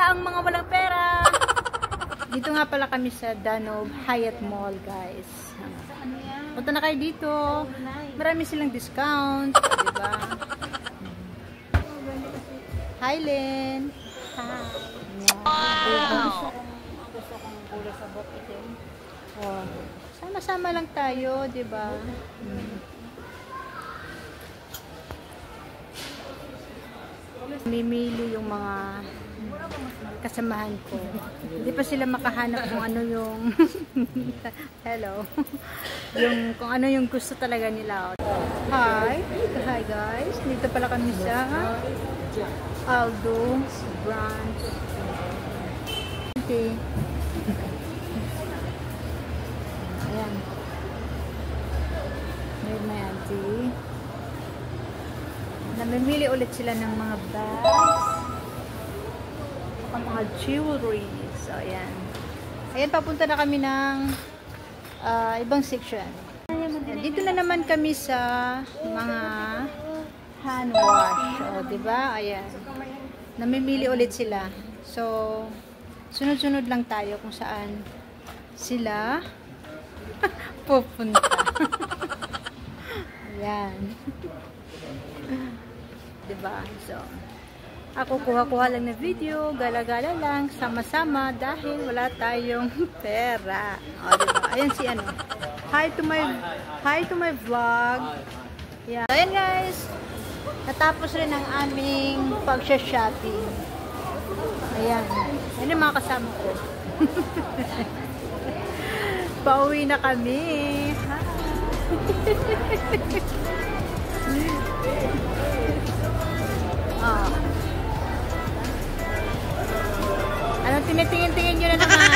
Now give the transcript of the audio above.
pala ang mga walang pera. Dito nga pala kami sa Danube Hyatt Mall, guys. Punta na kayo dito. Marami silang discount. Diba? Hi, Len. Hi. Wow. Gusto kong ulo sa bok itin. Oh. Sama-sama lang tayo, diba? Mimili yung mga kasamahan ko. Hindi pa sila makahanap kung ano yung hello. Yung kung ano yung gusto talaga nila. Hi. Hi guys. Dito pala kami sa Aldo branch. Okay. Ayan. May auntie. Namimili ulit sila ng mga bags. Mga jewelry. So, ayan. Ayan, papunta na kami ng ibang section. Dito na naman kami sa mga hand wash. O, diba? Ayan. Namimili ulit sila. So, sunod-sunod lang tayo kung saan sila pupunta. Ayan. Diba? So, ako kuha-kuha lang na video, gala-gala lang, sama-sama dahil wala tayong pera. O, diba? Ayan si ano. Hi to my vlog. Yeah. So, ayan guys. Natapos rin ang aming pag-shopping. Ayan. Ayan yung mga kasama ko. Pauwi na kami. Anong tinitingin-tingin nyo na naman?